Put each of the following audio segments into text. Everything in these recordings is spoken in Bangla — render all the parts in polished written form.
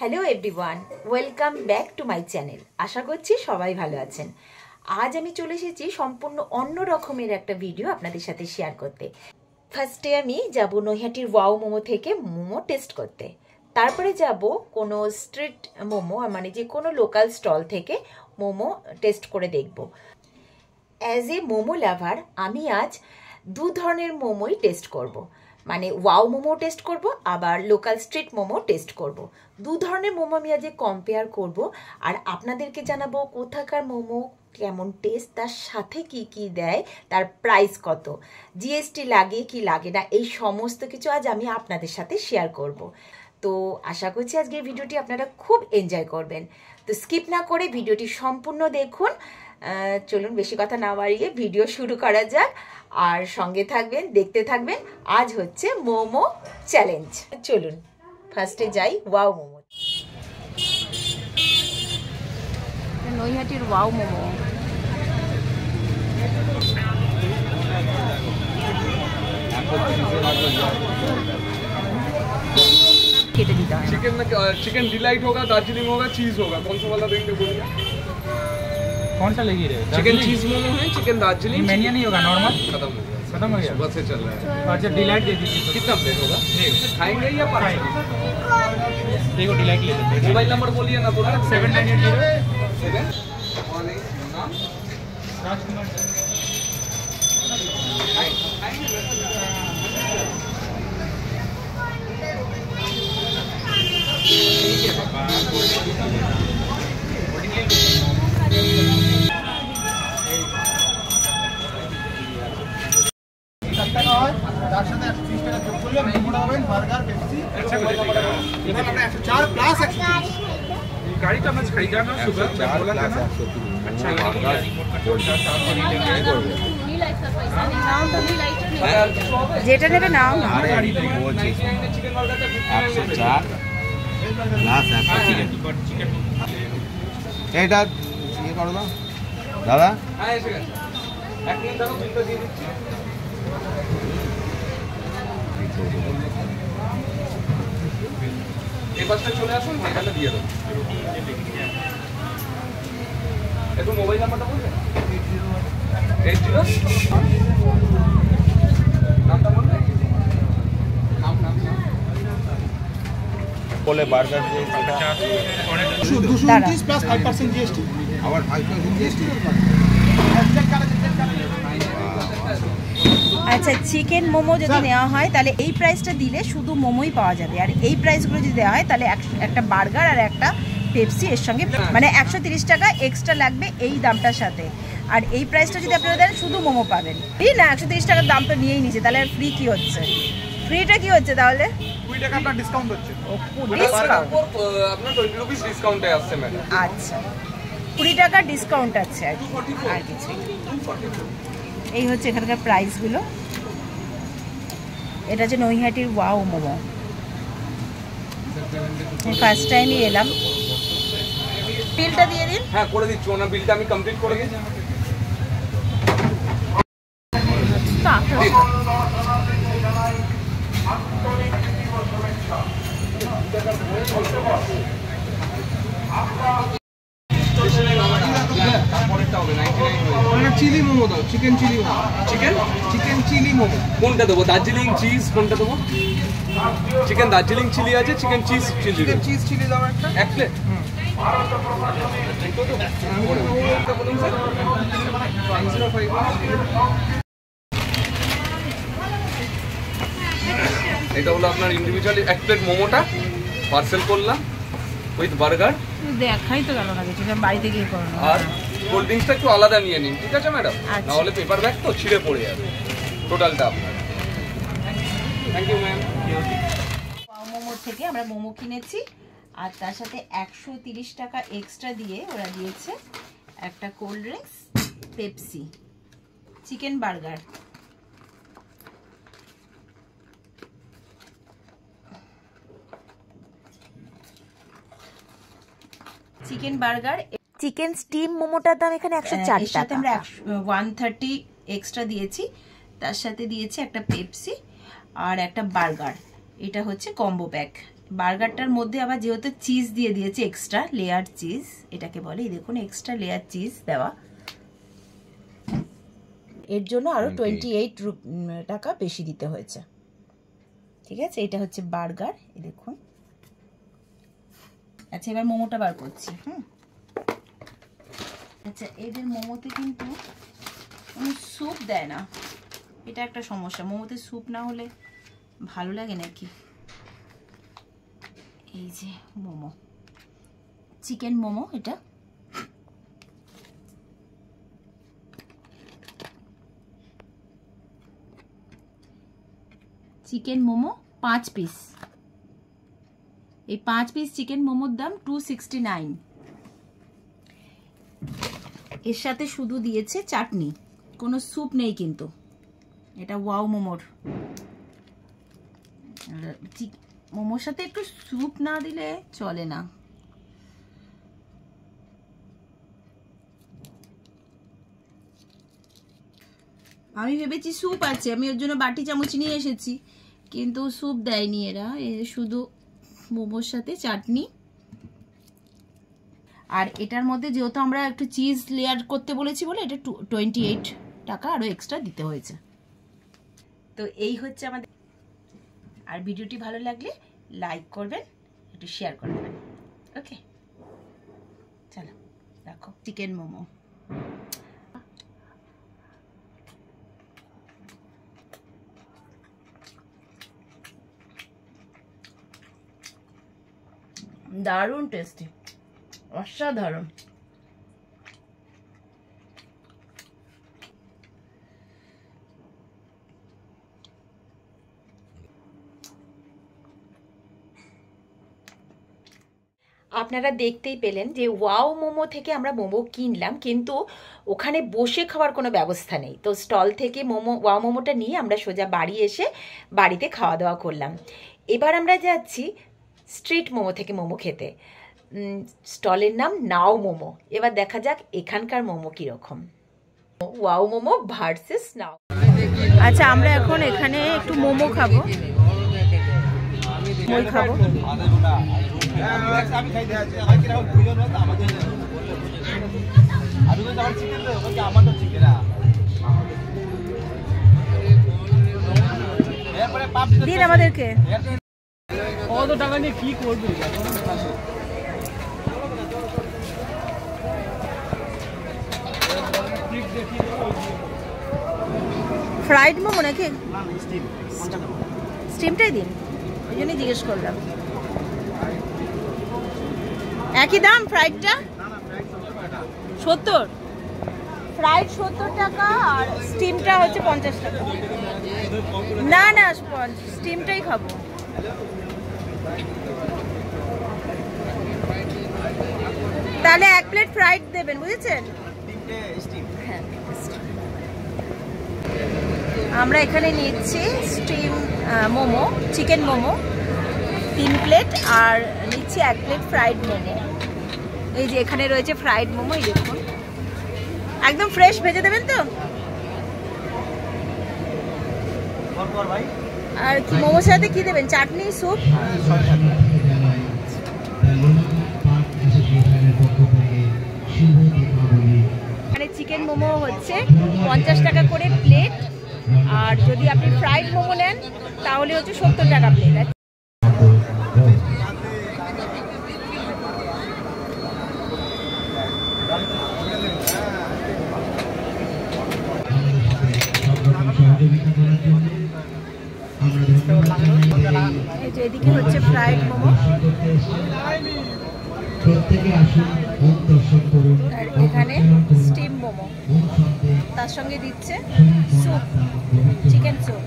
Hello everyone, welcome back to my channel. আশা করছি সবাই ভালো আছেন। আজ আমি চলে এসেছি সম্পূর্ণ অন্য রকমের একটা ভিডিও আপনাদের সাথে শেয়ার করতে। ফার্স্টে আমি যাব নৈহাটির ওয়াও মোমো থেকে মোমো টেস্ট করতে, তারপরে যাব কোনো স্ট্রিট মোমো মানে যে কোনো লোকাল স্টল থেকে মোমো টেস্ট করে দেখব। অ্যাজ এ মোমো লাভার আমি আজ দু ধরনের মোমোই টেস্ট করব, মানে ওয়াও মোমো টেস্ট করব, আবার লোকাল স্ট্রিট মোমো টেস্ট করব। দু ধরনের মোমো আমি আজ কম্পেয়ার করব আর আপনাদেরকে জানাবো কোথাকার মোমো কেমন টেস্ট, তার সাথে কি কি দেয়, তার প্রাইস কত, জিএসটি লাগে কি লাগে না, এই সমস্ত কিছু আজ আমি আপনাদের সাথে শেয়ার করব। তো আশা করছি আজকের ভিডিওটি আপনারা খুব এনজয় করবেন। তো স্কিপ না করে ভিডিওটি সম্পূর্ণ দেখুন। চলুন বেশি কথা না বাড়িয়ে ভিডিও শুরু করা যাক, আর সঙ্গে থাকবেন, দেখতে থাকবেন। আজ হচ্ছে মোমো চ্যালেঞ্জ। চলুন ফার্স্টে যাই ওয়াও মোমো। নৈহাটির ওয়াও মোমো केटे दीता है। चिकन डिलाइट होगा, दार्जिलिंग होगा, चीज होगा, कौन सा वाला देंगे बोलिए? कौन सा लेगी रे? चिकन चीज मोमो है, चिकन दार्जिलिंग। मेन्यू नहीं होगा, नॉर्मल खत्म हो गया, खत्म हो गया, सुबह से चल रहा है। अच्छा डिलाइट दे दीजिए। कितना प्लेट होगा? खाएंगे या पार्सल? देखो डिलाइट ले लेते हैं। मोबाइल नंबर बोलिए ना थोड़ा। 7980 राजकुमार। गाड़ी का मैं खरीदा ना सुबह बोला था ना। अच्छा যেটা নেবে নাও না। এটা ইয়ে করো না দাদা। হ্যাঁ এসে গেছে, এক মিনিট দাঁড়াও, বিলটা দিয়ে দিচ্ছি। এই পাশটা চলে আসুন, টাকাটা দিয়ে দেবো। একটু মোবাইল নাম্বারটা বলবেন। 80 নামটা বলবেন। বলে বার্গার যে 229 প্লাস 5% জিএসটি। আবার 5% জিএসটি। আচ্ছা, চিকেন মোমো যদি নেওয়া হয় তাহলে এই প্রাইসটা দিলে শুধু মোমোই পাওয়া যাবে, আর এই প্রাইসগুলো যদি দেওয়া হয় তাহলে একটা বার্গার আর একটা পেপসি এর সঙ্গে, মানে 130 টাকা এক্সট্রা লাগবে এই দামটার সাথে। আর এই প্রাইসটা যদি আপনারা দেন শুধু মোমো পাবেন। এই না 130 টাকার দাম তো নিয়েই নিচ্ছে, তাহলে আর ফ্রি কি হচ্ছে? ফ্রিটা কি হচ্ছে তাহলে? 20 টাকা আপনার ডিসকাউন্ট হচ্ছে। ডিসকাউন্ট আপনার 20 রুপিস ডিসকাউন্টে আসছে ম্যাডাম। আচ্ছা, 20 টাকা ডিসকাউন্ট আছে আর কিছু। এই হচ্ছে এখানকার প্রাইসগুলো। এটা হচ্ছে নৈহাটির ওয়াও মোমো। ফার্স্ট টাইমই এলাম। বিলটা দিয়ে দিন। হ্যাঁ করে দিচ্ছি, ওনার বিলটা আমি কমপ্লিট করে দিচ্ছি। চিলি মোমো দাও, chicken chilli momo. Chicken chilli momo কোনটা দেবো? দার্জিলিং চিজ কোনটা দেবো? চিকেন দার্জিলিং চিলি আছে, chicken cheese chilli. Chicken cheese chilli দাও একটা, এক প্লেট। বলুন স্যার। 905। এটা হলো আপনার ইন্ডিভিজুয়ালি এক প্লেট মোমোটা পার্সেল করলাম উইথ বার্গার। দেখাই তো গেল না কিছু, বাড়িতে গিয়ে করো। আর কোল্ড ড্রিঙ্কসটা একটু আলাদা নিয়ে নিন, ঠিক আছে ম্যাডাম? নাহলে পেপার ব্যাগ তো ছিঁড়ে পড়ে যাবে। টোটালটা আপনার। Thank you ma'am. মোমোর থেকে আমরা মোমো কিনেছি, আর তার সাথে 130 টাকা এক্সট্রা দিয়ে ওরা দিয়েছে একটা cold drinks, Pepsi, chicken burger. Chicken burger, chicken steam মোমোটার দাম এখানে 104 টাকা। আমরা 130 এক্সট্রা দিয়েছি, তার সাথে দিয়েছি একটা পেপসি আর একটা বার্গার। এটা হচ্ছে কম্বো প্যাক। বার্গারটার মধ্যে আবার যেহেতু চিজ দিয়ে দিয়েছে, এক্সট্রা লেয়ার চিজ এটাকে বলে, এই দেখুন এক্সট্রা লেয়ার চিজ দেওয়া, এর জন্য আরো 28 টাকা বেশি দিতে হয়েছে। ঠিক আছে, এটা হচ্ছে বার্গার, এই দেখুন। আচ্ছা এবার মোমোটা বার করছি। আচ্ছা এদের মোমোতে কিন্তু কোনো স্যুপ দেয় না, এটা একটা সমস্যা। মোমোতে স্যুপ না হলে ভালো লাগে নাকি। এই যে মোমো, চিকেন মোমো, এটা চিকেন মোমো 5 পিস। এই 5 পিস চিকেন মোমোর দাম 269। এর সাথে শুধু দিয়েছে চাটনি, কোনো স্যুপ নেই কিন্তু। এটা ওয়াও মোমোর। মোমোর সাথে একটু স্যুপ না দিলে চলে না। আমি ভেবেছি স্যুপ আছে, আমি ওর জন্য বাটি চামচ নিয়ে এসেছি, কিন্তু স্যুপ দেয়নি এরা, শুধু মোমোর সাথে চাটনি। আর এটার মধ্যে যেহেতু আমরা একটু চিজ লেয়ার করতে বলেছি বলে এটা 28 টাকা আরো এক্সট্রা দিতে হয়েছে। তো এই হচ্ছে আমাদের। আর ভিডিওটি ভালো লাগলে লাইক করবেন, একটু শেয়ার করে দেবেন। ওকে, চলো রাখো। চিকেন মোমো দারুণ টেস্টি, অসাধারণ। আপনারা দেখতেই পেলেন যে ওয়াও মোমো থেকে আমরা মোমো কিনলাম, কিন্তু ওখানে বসে খাওয়ার কোনো ব্যবস্থা নেই। তো স্টল থেকে ওয়াও মোমোটা নিয়ে আমরা সোজা বাড়ি এসে বাড়িতে খাওয়া দাওয়া করলাম। এবার আমরা যাচ্ছি স্ট্রিট মোমো থেকে মোমো খেতে। স্টলের নাম নাও মোমো। এবার দেখা যাক এখানকার মোমো কীরকম। ওয়াও মোমো ভার্সেস নাও। আচ্ছা আমরা এখন এখানে একটু মোমো খাবো, মই খাবো। দিন আমাদেরকে। কত টাকা নিয়ে কি করবে? ফ্রাইড মোমো নাকি? স্টিমটাই দিন, ওই জন্যই জিজ্ঞেস করলাম। একই দাম ফ্রাইডটা? 70? ফ্রাইড 70 টাকা আর স্টিমটা হচ্ছে 50 টাকা। না না স্টিমটাই খাবো। তাহলে 1 প্লেট ফ্রাইড দেবেন, বুঝেছেন? হ্যাঁ, আমরা এখানে নিচ্ছি steam momo, chicken momo 3 plate, আর নিচ্ছি 1 প্লেট ফ্রাইড মোমো। এই যে এখানে রয়েছে ফ্রাইড মোমো, এই দেখুন একদম ফ্রেশ ভেজে দেবেন তো। আর কি মোমোর সাথে কি দেবেন? চাটনি, স্যুপ? মানে চিকেন মোমো হচ্ছে 50 টাকা করে প্লেট, আর যদি আপনি ফ্রাইড মোমো নেন তাহলে হচ্ছে 70 টাকা প্লেট। এই যে এদিকে হচ্ছে ফ্রাইড মোমো, এখানে স্টিম মোমো, তার সঙ্গে দিচ্ছে soup, chicken soup.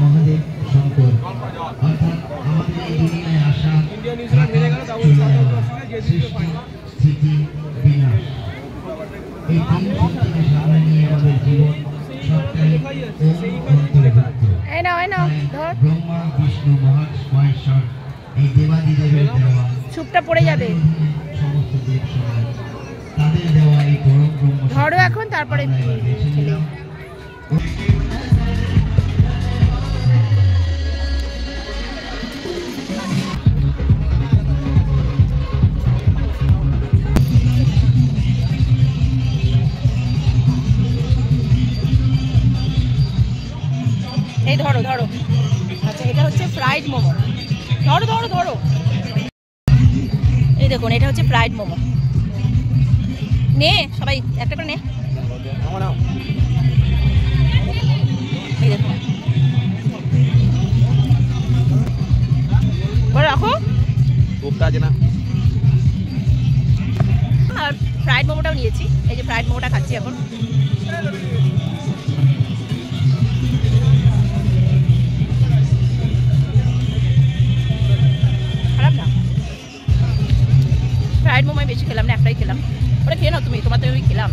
Mahadev Shankar, অর্থাৎ ইন্ডিয়া নিউজিল্যান্ড হেরে গেল তারপর যে দিকে ফাইনাল এই নাও ধর চুপটা পড়ে যাবে ধরো এখন তারপরে এই ধরো আচ্ছা এটা হচ্ছে ফ্রাইড মোমো ধরো এই দেখুন এটা হচ্ছে ফ্রাইড মোমো নে সবাই একটা করে নে এই দেখুন রাখো আর ফ্রাইড মোমোটাও নিয়েছি এই যে ফ্রাইড মোমোটা খাচ্ছি এখন ফ্রাইড মোমো বেশি খেলাম না একটাই খেলাম ওটা খেয়ে নাও তুমি তোমার তো ওই খেলাম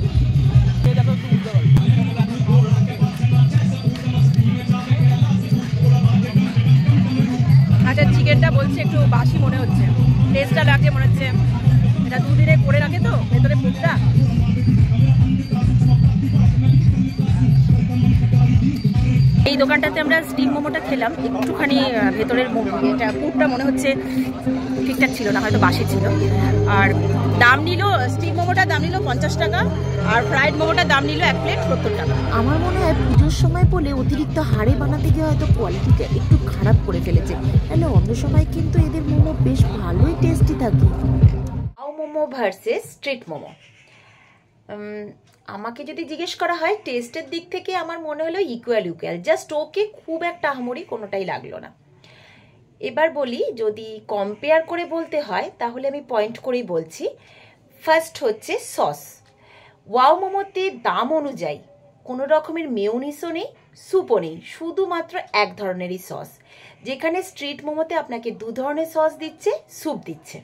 আচ্ছা চিকেনটা বলছে একটু বাসি মনে হচ্ছে টেস্টটা লাগে মনে হচ্ছে এটা দুদিনে করে রাখে তো ভেতরে পুরটা এই দোকানটাতে আমরা স্টিম মোমোটা খেলাম একটুখানি ভেতরের এটা পুরটা মনে হচ্ছে ঠিকঠাক ছিল না হয়তো বাসি ছিল আর দাম নিল স্টিম মোমোটার দাম নিল 50 টাকা আর ফ্রাইড মোমোটার দাম নিল 1 প্লেট 70 টাকা আমার মনে হয় পুজোর সময় বলে অতিরিক্ত হাড়ে বানাতে গিয়ে হয়তো কোয়ালিটিটা একটু খারাপ করে ফেলেছে তাহলে অন্য সময় কিন্তু এদের মোমো বেশ ভালোই টেস্টি থাকে wow momo versus street momo আমাকে যদি জিজ্ঞেস করা হয় টেস্টের দিক থেকে আমার মনে হলো ইকুয়াল জাস্ট ওকে খুব একটা আহামরি কোনোটাই লাগলো না এবার বলি যদি কম্পেয়ার করে বলতে হয় তাহলে আমি পয়েন্ট করেই বলছি ফার্স্ট হচ্ছে সস ওয়াও মোমোতে দাম অনুযায়ী কোনো রকমের মেয়োনিজও নেই স্যুপও নেই শুধুমাত্র এক ধরনেরই সস যেখানে স্ট্রিট মোমোতে আপনাকে 2 ধরনের সস দিচ্ছে স্যুপ দিচ্ছে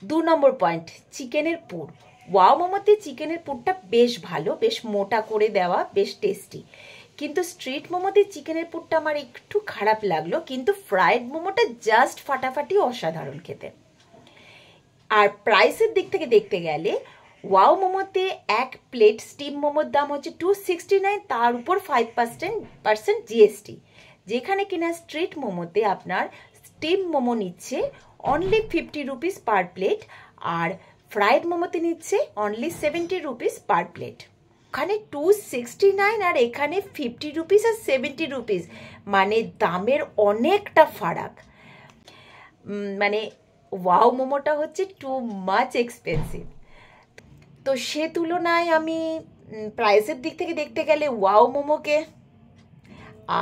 2 নম্বর পয়েন্ট চিকেনের পুর ওয়াও মোমোতে চিকেনের পুরটা বেশ ভালো বেশ মোটা করে দেওয়া বেশ টেস্টি কিন্তু স্ট্রিট মোমোতে চিকেনের পুরটা আমার একটু খারাপ লাগলো কিন্তু ফ্রাইড মোমোটা জাস্ট ফাটাফাটি অসাধারণ খেতে আর প্রাইসের দিক থেকে দেখতে গেলে ওয়াও মোমোতে 1 প্লেট স্টিম মোমোর দাম হচ্ছে 269 তার উপর 5% জিএসটি যেখানে কিনা স্ট্রিট মোমোতে আপনার স্টিম মোমো নিচ্ছে অনলি 50 রুপিস পার প্লেট আর ফ্রাইড মোমোতে নিচ্ছে অনলি 70 রুপিস পার প্লেট ওখানে 269 আর এখানে 50 রুপিস আর 70 রুপিস মানে দামের অনেকটা ফারাক মানে ওয়াও মোমোটা হচ্ছে টু মাচ এক্সপেন্সিভ তো সে তুলনায় আমি প্রাইসের দিক থেকে দেখতে গেলে ওয়াও মোমোকে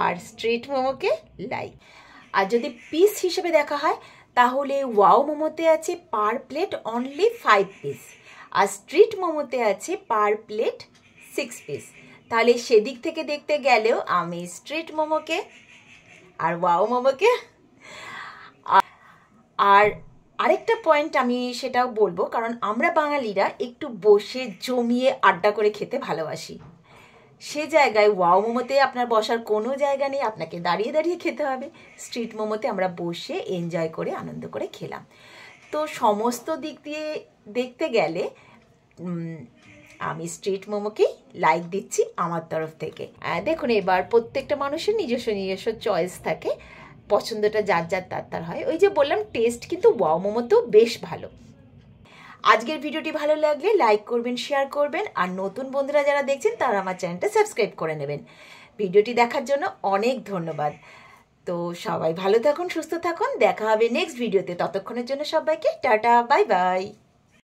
আর স্ট্রিট মোমোকে লাই আর যদি পিস হিসেবে দেখা হয় তাহলে ওয়াও মোমোতে আছে পার প্লেট অনলি 5 পিস আর স্ট্রিট মোমোতে আছে পার প্লেট 6 পিস তাহলে সেদিক থেকে দেখতে গেলেও আমি স্ট্রিট মোমোকে আর ওয়াও মোমোকে আর আরেকটা পয়েন্ট আমি সেটাও বলবো কারণ আমরা বাঙালিরা একটু বসে জমিয়ে আড্ডা করে খেতে ভালোবাসি সে জায়গায় ওয়াও মোমোতে আপনার বসার কোনো জায়গা নেই আপনাকে দাঁড়িয়ে দাঁড়িয়ে খেতে হবে স্ট্রিট মোমোতে আমরা বসে এনজয় করে আনন্দ করে খেলাম তো সমস্ত দিক দিয়ে দেখতে গেলে আমি স্ট্রিট মোমোকেই লাইক দিচ্ছি আমার তরফ থেকে দেখুন এবার প্রত্যেকটা মানুষের নিজস্ব চয়েস থাকে পছন্দটা যার তার হয় ওই যে বললাম টেস্ট কিন্তু ওয়াও মোমোতেও বেশ ভালো আজকের ভিডিওটি ভালো লাগলে লাইক করবেন শেয়ার করবেন আর নতুন বন্ধুরা যারা দেখছেন তারা আমার চ্যানেলটা সাবস্ক্রাইব করে নেবেন ভিডিওটি দেখার জন্য অনেক ধন্যবাদ তো সবাই ভালো থাকুন সুস্থ থাকুন দেখা হবে নেক্সট ভিডিওতে ততক্ষণের জন্য সবাইকে টাটা বাই বাই